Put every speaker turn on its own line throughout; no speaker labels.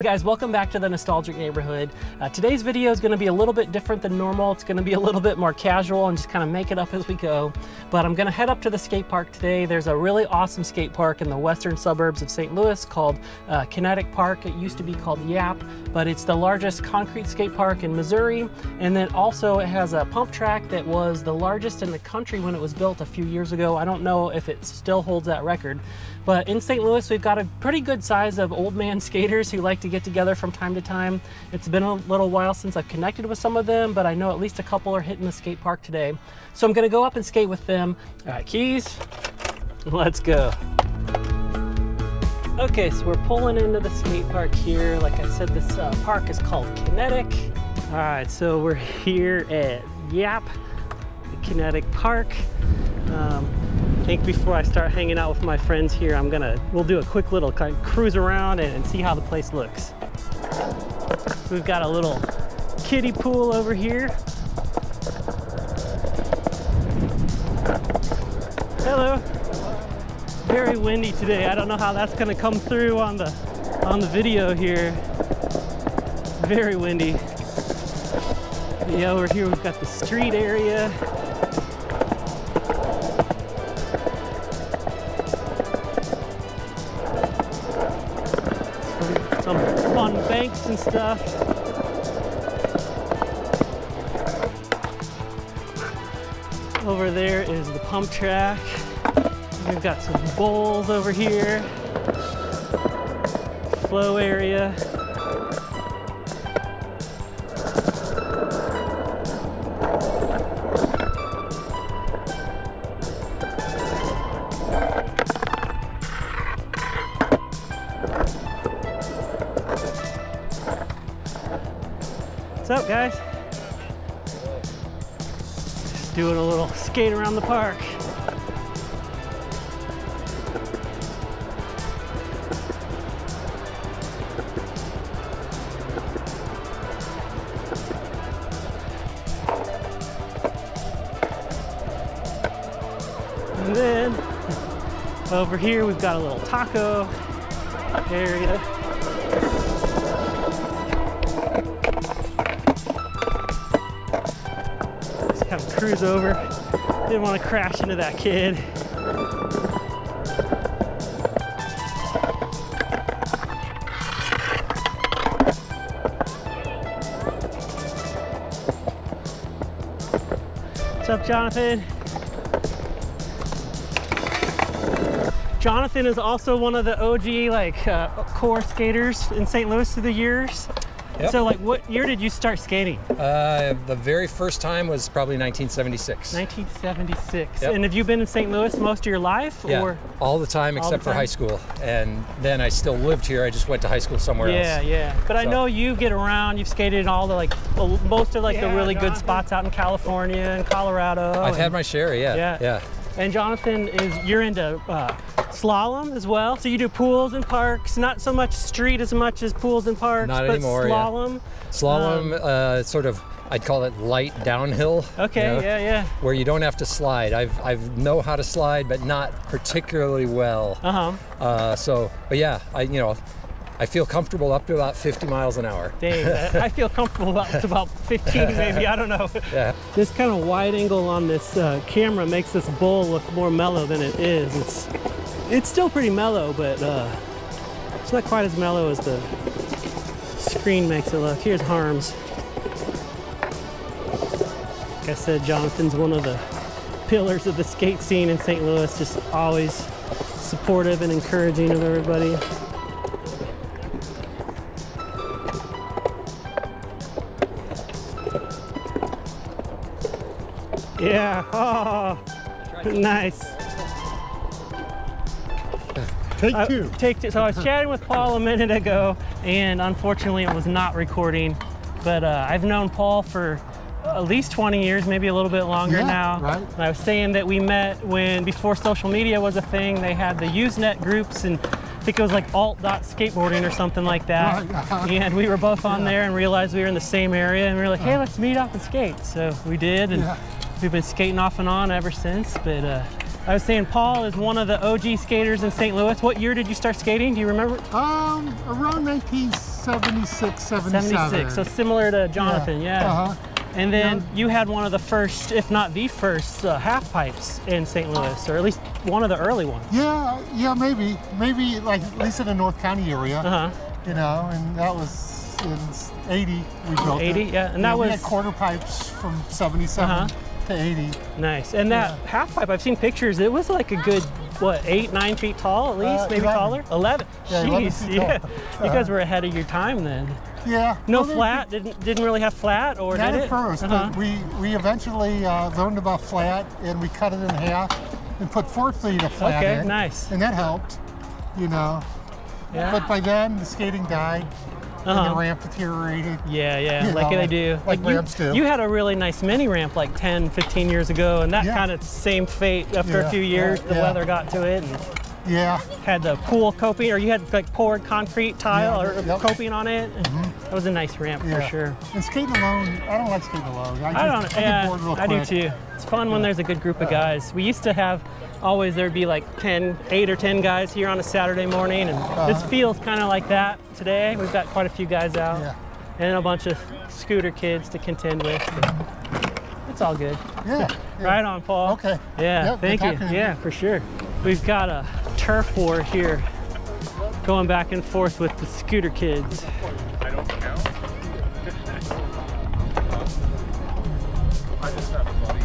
Hey guys, welcome back to the Nostalgic Neighborhood. Today's video is going to be a little bit different than normal. It's going to be a little bit more casual and just kind of make it up as we go. But I'm going to head up to the skate park today. There's a really awesome skate park in the western suburbs of St. Louis called Kinetic Park. It used to be called Yap, but it's the largest concrete skate park in Missouri. And then also it has a pump track that was the largest in the country when it was built a few years ago. I don't know if it still holds that record. But in St. Louis, we've got a pretty good size of old man skaters who like to get together from time to time. It's been a little while since I've connected with some of them, but I know at least a couple are hitting the skate park today. So I'm gonna go up and skate with them. All right, keys, let's go. Okay, so we're pulling into the skate park here. Like I said, this park is called Kinetic. All right, so we're here at Yap, the Kinetic Park. I think before I start hanging out with my friends here, we'll do a quick little kind of cruise around and see how the place looks. We've got a little kiddie pool over here. Hello. Very windy today. I don't know how that's going to come through on the video here. Very windy. But yeah, over here we've got the street area. Some fun banks and stuff. Over there is the pump track. We've got some bowls over here. Flow area. What's up, guys? Just doing a little skate around the park. And then over here we've got a little taco area. Kind of cruise over. Didn't want to crash into that kid. What's up, Jonathan? Jonathan is also one of the OG core skaters in St. Louis through the years. Yep. So what year did you start skating?
The very first time was probably 1976.
1976.
Yep.
And have you been in St. Louis most of your life?
Yeah,
or?
all the time except for high school. And then I still lived here. I just went to high school somewhere else.
Yeah. But I know you get around. You've skated in all the most of the really good spots out in California and Colorado.
I've had my share. Yeah.
And Jonathan, you're into slalom as well. So you do pools and parks, not so much street as much as pools and parks.
Not
but
anymore.
Slalom.
Yeah. Slalom, sort of, I'd call it light downhill.
Okay. You know, yeah.
Where you don't have to slide. I know how to slide, but not particularly well. But yeah, I feel comfortable up to about 50 miles an hour. Dang,
I feel comfortable up to about 15 maybe, I don't know.
Yeah.
This kind of wide angle on this camera makes this bowl look more mellow than it is. It's still pretty mellow, but it's not quite as mellow as the screen makes it look. Here's Harms. Like I said, Jonathan's one of the pillars of the skate scene in St. Louis, just always supportive and encouraging of everybody. Yeah, oh, nice. Take two. So I was chatting with Paul a minute ago, and unfortunately it was not recording, but I've known Paul for at least 20 years, maybe a little bit longer now. Right. And I was saying that we met before social media was a thing. They had the Usenet groups, and I think it was like alt.skateboarding or something like that. Right. And we were both on there and realized we were in the same area, and we were like, hey, let's meet up and skate. So we did, and we've been skating off and on ever since. But I was saying Paul is one of the OG skaters in St. Louis. What year did you start skating? Do you remember?
Around 1970. 76, 77.
76, so similar to Jonathan, yeah. And then you had one of the first, if not the first, half pipes in St. Louis, or at least one of the early ones.
Yeah, maybe like at least in the North County area. You know, and that was in '80 we built
80,
it.
yeah, and that was
we had quarter pipes from '77 to '80.
Nice, and that half pipe, I've seen pictures. It was like a good, what, 8, 9 feet tall at least, maybe
11.
taller. 11.
Yeah,
Jeez,
11 feet
yeah.
tall.
You guys were ahead of your time then.
Yeah.
No flat? Didn't really have flat, or
not
did it?
At first, but we eventually learned about flat, and we cut it in half and put 4 feet of flat in.
Okay, nice.
And that helped, you know.
Yeah.
But by then, the skating died, and the ramp deteriorated.
Yeah, like they do.
Like ramps do.
You had a really nice mini ramp like 10, 15 years ago, and that kind of same fate after a few years. The weather got to it. And had the pool coping, or you had like poured concrete tile or coping on it. That was a nice ramp for sure.
And skating alone, I don't like skating alone.
I get bored real quick. I do too. It's fun when there's a good group of guys. We used to have there'd be like 8 or 10 guys here on a Saturday morning, and this feels kind of like that today. We've got quite a few guys out and a bunch of scooter kids to contend with. It's all good. Right on, Paul.
Okay.
Yeah, thank you. Yeah, for sure. We've got a turf war here going back and forth with the scooter kids.
I don't count. I just have a buddy.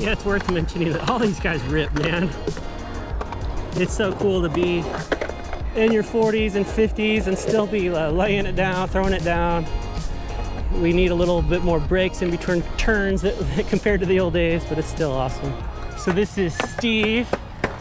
Yeah, it's worth mentioning that all these guys rip, man. It's so cool to be in your 40s and 50s and still be laying it down, throwing it down. We need a little bit more breaks in between turns compared to the old days, but it's still awesome. So this is Steve,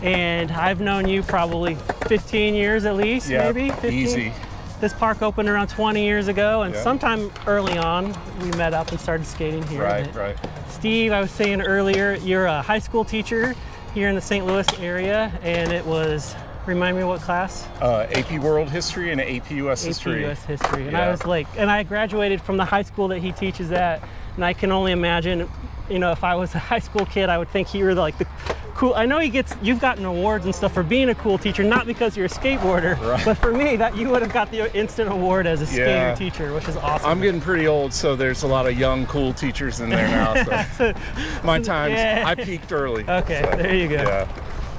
and I've known you probably 15 years at least, maybe? 15?
Easy.
This park opened around 20 years ago, and sometime early on, we met up and started skating here.
Right.
Steve, I was saying earlier, you're a high school teacher here in the St. Louis area, and it was, remind me what class?
AP World History and AP US History.
AP US History. And I was like, and I graduated from the high school that he teaches at, and I can only imagine, you know, if I was a high school kid, I would think you were like the cool. I know you've gotten awards and stuff for being a cool teacher, not because you're a skateboarder, but for me, that you would have got the instant award as a skater teacher, which is awesome.
I'm getting pretty old, so there's a lot of young, cool teachers in there now. So my times, I peaked early.
Okay,
so,
there you go.
Yeah.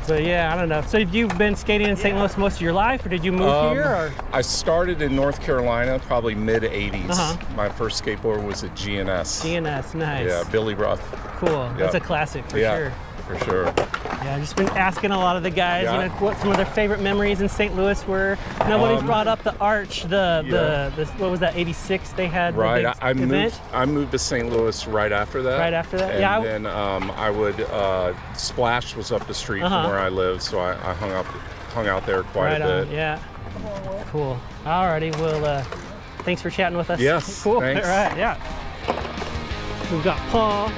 But yeah, I don't know. So you've been skating in St. Louis most of your life, or did you move here? Or?
I started in North Carolina, probably mid-'80s. My first skateboard was a GNS.
GNS, nice.
Yeah, Billy Ruff.
Cool. That's a classic for sure.
For sure.
Yeah, I've just been asking a lot of the guys, you know, what some of their favorite memories in St. Louis were. Nobody's brought up the Arch, the what was that, 86 they had?
Right,
the
I moved to St. Louis right after that.
Right after that,
and then I would, Splash was up the street from where I lived, so I hung out there quite a bit.
Yeah. Cool. Alrighty, well, thanks for chatting with us.
Yes,
cool.
thanks.
All right, yeah. We've got Paul.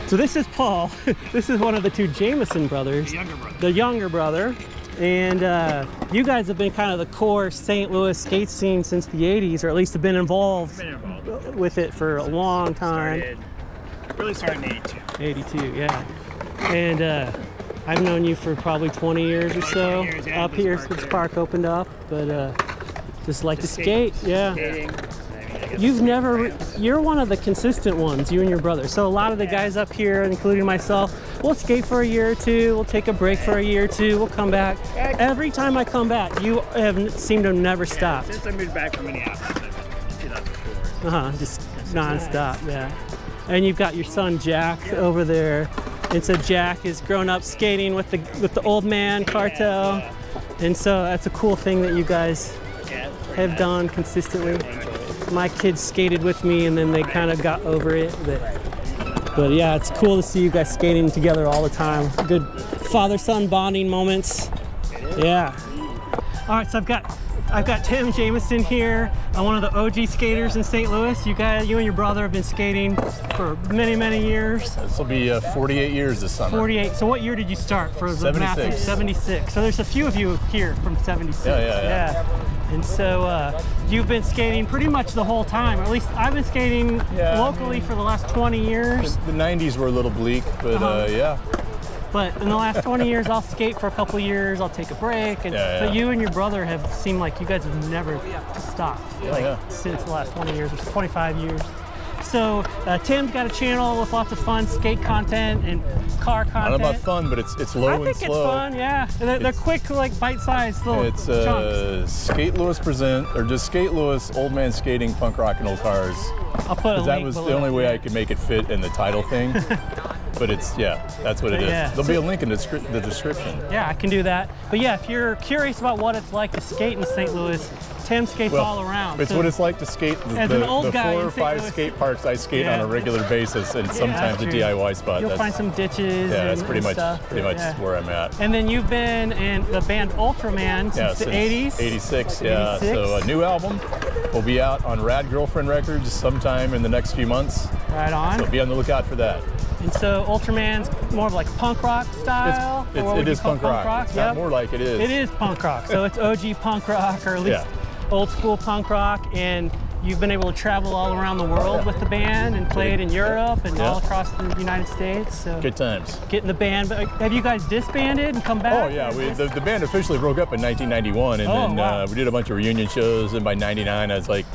So this is Paul. This is one of the two Jameson brothers. The younger brother. And you guys have been kind of the core St. Louis skate scene since the 80s, or at least have been involved with it for a long time.
Really started in 82.
82, yeah. And I've known you for probably 20 years or so up here since the park opened up, but just like to skate,
Skating.
You're one of the consistent ones, you and your brother. So a lot of the guys up here, including myself, we'll skate for a year or two, we'll take a break for a year or two, we'll come back. Every time I come back, you have seemed to have never stopped.
Since I moved back from Minneapolis in 2004.
Just non-stop, yeah. And you've got your son Jack over there. And so Jack has grown up skating with the old man, Cartel. And so that's a cool thing that you guys have done consistently. My kids skated with me and then they kind of got over it. But yeah, it's cool to see you guys skating together all the time. Good father-son bonding moments. Yeah. All right, so I've got Tim Jamison here, one of the OG skaters in St. Louis. You and your brother have been skating for many, many years.
This will be 48 years this summer. 48.
So what year did you start for the
76.
massive 76? So there's a few of you here from 76.
Yeah.
And so you've been skating pretty much the whole time, or at least I've been skating locally for the last 20 years.
The 90s were a little bleak, but yeah.
But in the last 20 years, I'll skate for a couple of years, I'll take a break. And, but you and your brother have seemed like you guys have never stopped since the last 20 years or 25 years. So Tim's got a channel with lots of fun skate content and car content.
I don't know about fun, but it's low and slow.
I think it's fun, yeah. They're quick, like bite-sized little chunks.
Skate Louis just Skate Louis, Old Man Skating, Punk Rock and Old Cars.
I'll put a link
That was the only way I could make it fit in the title thing. But that's what it is. There'll be a link in the description.
Yeah, I can do that. But yeah, if you're curious about what it's like to skate in St. Louis, Tim skates all around.
It's what it's like to skate the 4 or 5 skate parks I skate on a regular basis, and sometimes the DIY spot.
You'll find some ditches.
Yeah, that's pretty much where I'm at.
And then you've been in the band Ultraman since the 80s.
86, yeah. So a new album will be out on Rad Girlfriend Records sometime in the next few months.
Right on.
So be on the lookout for that.
And so Ultraman's more of like punk rock style?
It is punk rock. It's not more like it is.
It is punk rock. So it's OG punk rock, or at least old school punk rock. And you've been able to travel all around the world with the band and played in Europe and all across the United States. So
good times.
Getting the band. But have you guys disbanded and come back?
Oh yeah, the band officially broke up in 1991, and then we did a bunch of reunion shows. And by '99, I was like,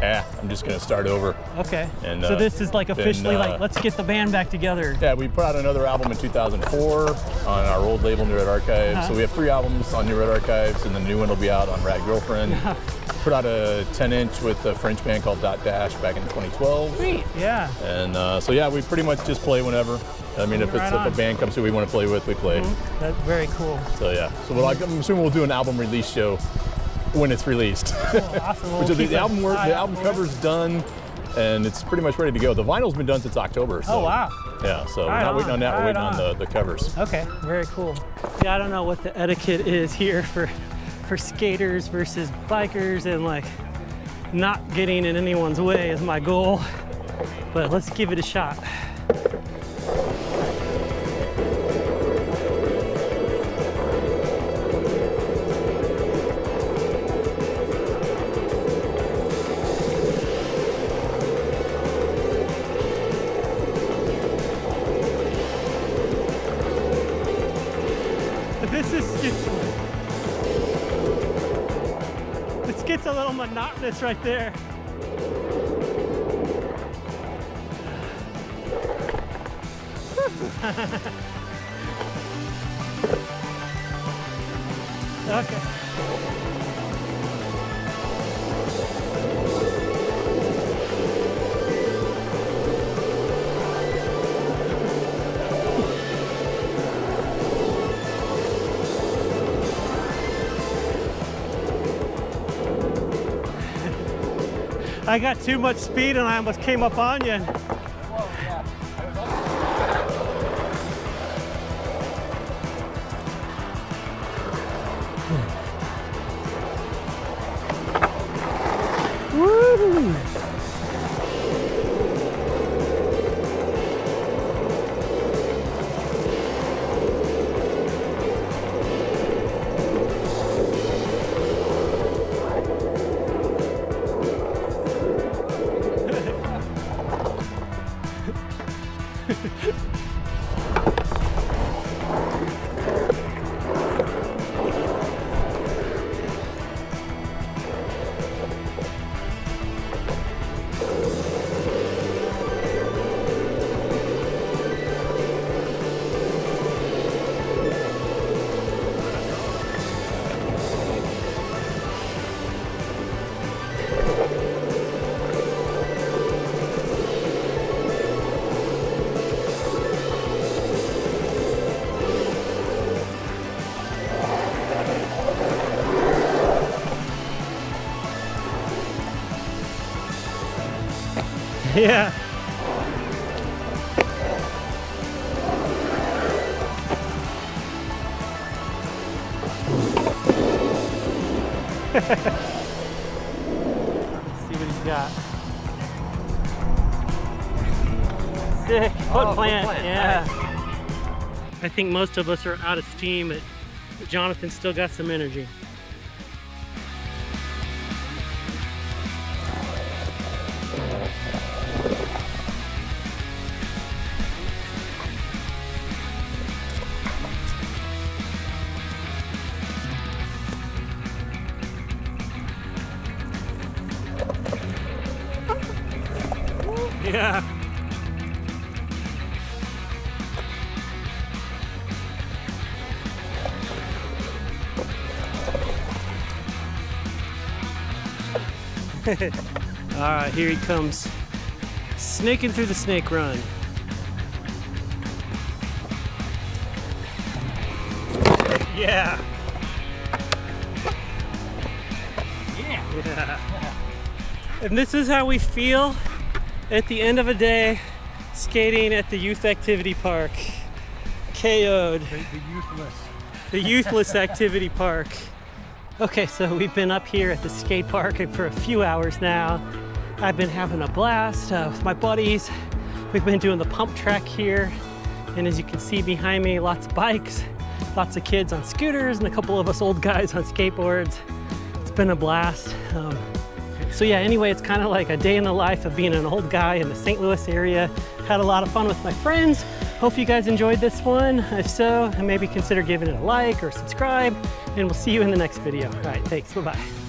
I'm just going to start over.
Okay.
And,
so this is like officially like, let's get the band back together.
Yeah, we put out another album in 2004 on our old label, New Red Archives. So we have 3 albums on New Red Archives, and the new one will be out on Rad Girlfriend. Put out a 10-inch with a French band called Dot Dash back in 2012.
Sweet, yeah.
And so yeah, we pretty much just play whenever. I mean, if a band comes who we want to play with, we play.
That's very cool.
So yeah, so I'm assuming we'll do an album release show when it's released.
Cool, awesome. We'll
the album cover's done, and it's pretty much ready to go. The vinyl's been done since October. So,
oh wow.
Yeah, so we're not waiting on that. We're waiting on the covers.
Okay, very cool. Yeah, I don't know what the etiquette is here for skaters versus bikers, and like not getting in anyone's way is my goal. But let's give it a shot. This gets a little monotonous right there. Okay. I got too much speed and I almost came up on you. Woo! Yeah. see what he's got. Sick. Foot plant. Yeah. Nice. I think most of us are out of steam, but Jonathan's still got some energy. Yeah. All right, here he comes, snaking through the snake run. Yeah. Yeah. And this is how we feel at the end of a day skating at the youth activity park. KO'd. The youthless activity park. Okay, so we've been up here at the skate park for a few hours now. I've been having a blast with my buddies. We've been doing the pump track here. And as you can see behind me, lots of bikes, lots of kids on scooters, and a couple of us old guys on skateboards. It's been a blast. So yeah, anyway, it's kind of like a day in the life of being an old guy in the St. Louis area. Had a lot of fun with my friends. Hope you guys enjoyed this one. If so, maybe consider giving it a like or subscribe, and we'll see you in the next video. All right, thanks, bye-bye.